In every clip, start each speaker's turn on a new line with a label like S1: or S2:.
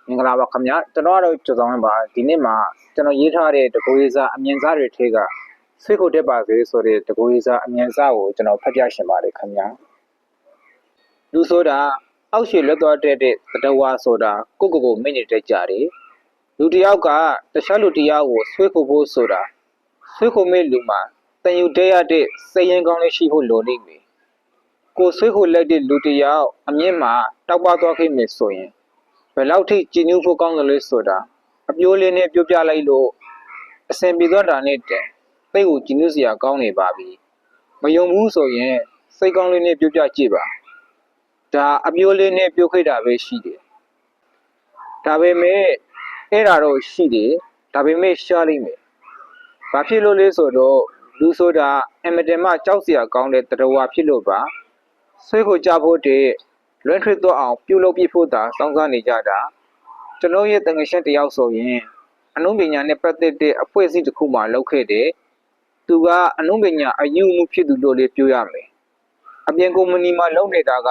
S1: မင်္ဂလာပါခင်ဗျာကျွန်တော်ကတော့ကျော်ဆောင်ပါဒီနေ့မှာကျွန်တော်ရေးထားတဲ့တကူရေးစာအမြင်စားတွေထဲကဆွေးခုတက်ပါစေဆိုတဲ့တကူရေးစာအမြင်စားကိုကျွန်တော်ဖတ်ပြရှင်ပါတယ်ခင်ဗျာလူဆိုတာအောက်ရှိလွတ်သွားတဲ့တဝါဆိုတာကိုမိနေတတ်ကြတယ်လူတယောက်ကတခြားလူတယောက်ကိုဆွေးခုဖို့ဆိုတာဆွေးခုမဲ့လူမှာတန်ယူတဲ့ရတဲ့စိတ်ရင်းကောင်းလေးရှိဖို့လိုနေပြီကိုဆွေးခုလိုက်တဲ့လူတယောက်အမြင့်မှာတောက်ပသွားခဲ့မယ်ဆိုရင်ဘယ်လောက်ထိကြည်ညိုဖို့ကောင်းတယ်လဲဆိုတာအပြိုးလေးနဲ့ပြောပြလိုက်လို့အစင်ပြေသွားတာနဲ့တည်းသိကိုကြည်ညိုစရာကောင်းနေပါပြီမယုံဘူးဆိုရင်စိတ်ကောင်းလေးနဲ့ပြောပြကြည့်ပါဒါအပြိုးလေးနဲ့ပြောခဲ့တာပဲရှိတယ်ဒါပေမဲ့အဲ့ဒါတော့ရှိတယ်ဒါပေမဲ့ရှားလိမ့်မယ်ဘာဖြစ်လို့လဲဆိုတော့လူဆိုတာအမတန်မှကြောက်စရာကောင်းတဲ့တရဝါဖြစ်လို့ပါဆွေးကိုကြဖို့တဲ့လွန်ထွေးတော့အောင်ပြုလုပ်ပြဖို့သာစောင့်စားနေကြတာကျွန်တော်ရဲ့တငယ်ရှင်တယောက်ဆိုရင်အနုပညာနဲ့ပတ်သက်တဲ့အဖွဲ့အစည်းတစ်ခုမှလုပ်ခဲ့တယ်သူကအနုပညာအယူမှုဖြစ်သူလို့လည်းပြောရမယ်အပြင်ကုမ္ပဏီမှာလုပ်နေတာက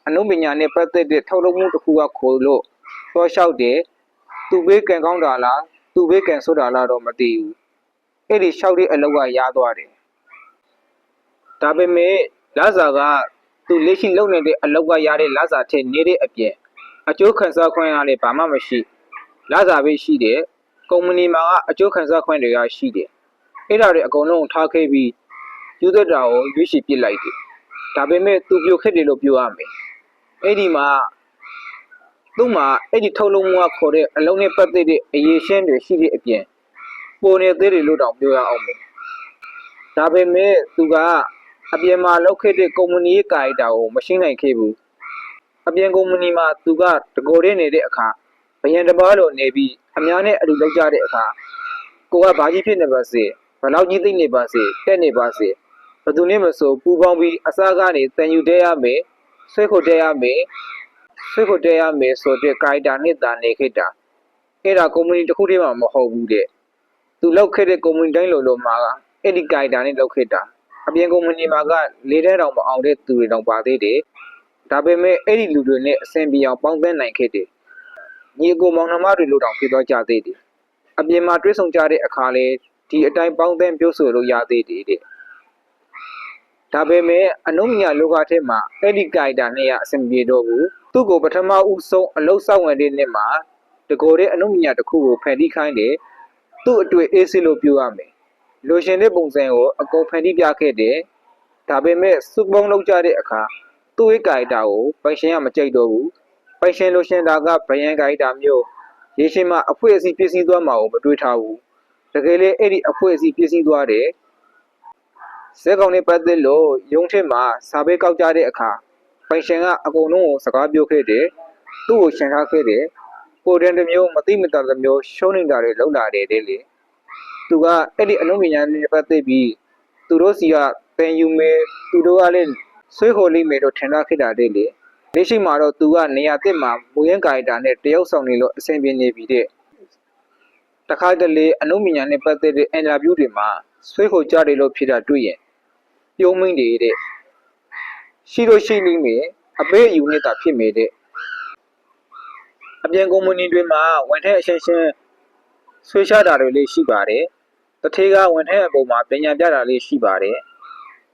S1: အနုပညာနဲ့ပတ်သက်တဲ့ထုတ်လုပ်မှုတစ်ခုကခေါ်လို့သွားလျှောက်တယ်သူဘေးကံကောင်းတာလားသူဘေးကံဆိုတာလားတော့မသိဘူးအဲ့ဒီလျှောက်တဲ့အလုပ်ကရသွားတယ်ဒါပေမဲ့လစာကသူလက်ရှိလုပ်နေတဲ့အလောက်ကရတဲ့လစာထက်နေတဲ့အပြင်အကျိုးခံစားခွင့်ရလည်းဘာမှမရှိလစာပဲရှိတယ်ကုမ္ပဏီမှာကအကျိုးခံစားခွင့်တွေကရှိတယ်အဲ့ဒါတွေအကုန်လုံးထားခဲ့ပြီးယူသက်တာကိုရွေးချယ်ပစ်လိုက်တယ်ဒါပေမဲ့သူပြိုခက်တယ်လို့ပြောရမယ်အဲ့ဒီမှာသူ့မှာအဲ့ဒီထုတ်လုပ်မှုကခေါ်တဲ့အလုံးနဲ့ပတ်သက်တဲ့အရေးရှင်းတွေရှိတဲ့အပြင်ပေါ်နေသေးတယ်လို့တောင်ပြောရအောင်မယ်ဒါပေမဲ့သူကအပြင်မှာလောက်ခဲ့တဲ့ကုမ္ပဏီရဲ့ကာရီတာကိုမရှင်းနိုင်ခဲ့ဘူးအပြင်ကုမ္ပဏီမှာသူကတကိုယ်တည်းနေတဲ့အခါဘယံတပါးလိုနေပြီးအများနဲ့အတူလောက်ကြတဲ့အခါကိုကဘာကြီးဖြစ်နေပါစေဘယ်လောက်ကြီးသိနေပါစေတက်နေပါစေဘယ်သူနဲ့မဆိုပူပေါင်းပြီးအစားကနေတန်ယူတဲရမယ်ဆွဲခုတ်တဲရမယ်ဆွဲခုတ်တဲရမယ်ဆိုတဲ့ကာရီတာနဲ့တာနေခဲ့တာအဲ့ဒါကုမ္ပဏီတစ်ခုတည်းမှမဟုတ်ဘူးတဲ့သူလောက်ခဲ့တဲ့ကုမ္ပဏီတိုင်းလိုမှာအဲ့ဒီကာရီတာနဲ့လောက်ခဲ့တာအပြင်ကုမ္ပဏီမှာကလေးတဲတောင်မအောင်တဲ့သူတွေတောင်ပါသေးတယ်ဒါပေမဲ့အဲ့ဒီလူတွေနဲ့အဆင်ပြေအောင်ပေါင်းသင်းနိုင်ခဲ့တယ်ညီကိုမောင်နှမတွေလိုတောင်ဖြစ်သွားကြသေးတယ်အပြင်မှာတွေ့ဆုံကြတဲ့အခါလေဒီအတိုင်းပေါင်းသင်းပြောဆိုလို့ရသေးတယ်တဲ့ဒါပေမဲ့အနုမြလောကထဲမှာအဲ့ဒီကာရီတာနဲ့အဆင်ပြေတော့ဘူးသူ့ကိုပထမဦးဆုံးအလုံးစောင့်ဝင်တဲ့နေ့မှာတကိုယ်တဲ့အနုမြတစ်ခုကိုဖန်တီးခိုင်းတယ်သူ့အတွေ့အေးစစ်လို့ပြောရမယ်လိုရှင်တဲ့ပုံစံကိုအကုန်ဖန်တီးပြခဲ့တယ်ဒါပေမဲ့စုပုံလောက်ကြတဲ့အခါသူ့ရဲ့ကာရီတာကိုပိုင်ရှင်ကမကြိုက်တော့ဘူးပိုင်ရှင်လိုရှင်တာကဗယံကာရီတာမျိုးရေရှင်မှာအဖွဲ့အစည်းပြည့်စည်သွားမှာကိုမတွေးထားဘူးတကယ်လေအဲ့ဒီအဖွဲ့အစည်းပြည့်စည်သွားတယ်ဇက်ကောင်နဲ့ပတ်သက်လို့ရုံးထက်မှာစာပေကောက်ကြတဲ့အခါပိုင်ရှင်ကအကုန်လုံးကိုစကားပြောခဲ့တယ်သူ့ကိုရှင်းထားခဲ့တယ်ကိုယ်တန်းတစ်မျိုးမသိမသာတစ်မျိုးရှုံးနေတာတွေလောက်လာတယ်တဲ့လေသူကအဲ့ဒီအလုံးပညာနဲ့ပတ်သက်ပြီးသူတို့စီကပင်ယူမယ်သူတို့ကလည်းဆွေးခေါ်လိမ့်မယ်လို့ထင်ထားခဲ့တာတဲ့လေလက်ရှိမှာတော့သူကနေရာတစ်မှာမူရင်းကာရီတာနဲ့တရုတ်ဆောင်နေလို့အဆင်ပြေနေပြီတဲ့တခါတလေအလုံးပညာနဲ့ပတ်သက်တဲ့အင်တာဗျူးတွေမှာဆွေးခေါ်ကြတယ်လို့ဖြစ်တာတွေ့ရင်ပြုံးမင်းတဲ့ရှိလို့ရှိလိမ့်မယ်အပေးအယူနဲ့တာဖြစ်မယ်တဲ့အပြင်ကုမ္ပဏီတွေမှာဝန်ထမ်းအချင်းချင်းဆွေးချတာတွေလည်းရှိပါတယ်တထေးကဝန်ထမ်းအပေါ်မှာပညာပြတာလေးရှိပါတယ်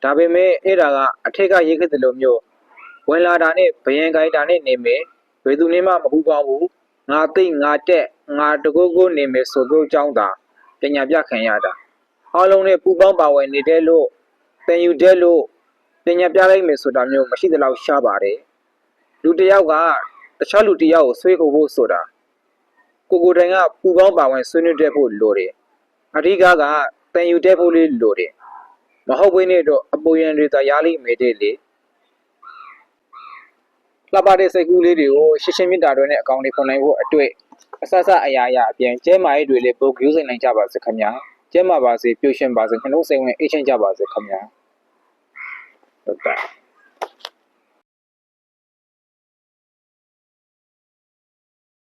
S1: ဒါပေမဲ့အဲ့ဒါကအထက်ကရေးခဲ့တယ်လို့မျိုးဝင်လာတာနဲ့ဘယံကိုင်တာနဲ့နေမယ်ဘယ်သူမှမဟုတ်ပါဘူးငါသိငါတက်ငါတကုတ်ကိုနေမယ်ဆိုတော့ကြောင်းတာပညာပြခံရတာအားလုံးနဲ့ပူပေါင်းပါဝင်နေတဲ့လို့တန်ယူတဲ့လို့ပညာပြလိုက်မယ်ဆိုတာမျိုးမရှိသလောက်ရှားပါတယ်လူတယောက်ကတခြားလူတယောက်ကိုဆွေးခေါ်ဖို့ဆိုတာကိုယ်တိုင်ကပူပေါင်းပါဝင်ဆွေးနွေးတတ်ဖို့လိုတယ်အဓိကတန်ယူတတ်ဖို့လေးလိုတယ်မဟုတ်ဘဲနဲ့တော့အပေါ်ရန်တွေသာရလိမ့်မယ်တဲ့လေလှပတဲ့စိတ်ကူးလေးတွေကိုရှင်းရှင်းမြတ်တာတွေနဲ့အကောင့်တွေဖွင့်နိုင်ဖို့အတွေ့အဆအအရာရာအပြင်ကျဲမာရေးတွေလည်းပို့ကြိုးစိမ်နိုင်ကြပါစေခင်ဗျာကျဲမာပါစေပျော်ရွှင်ပါစေနှလုံးစိမ်ဝင်အေးချမ်းကြပါစေခင်ဗျာဟုတ်ကဲ့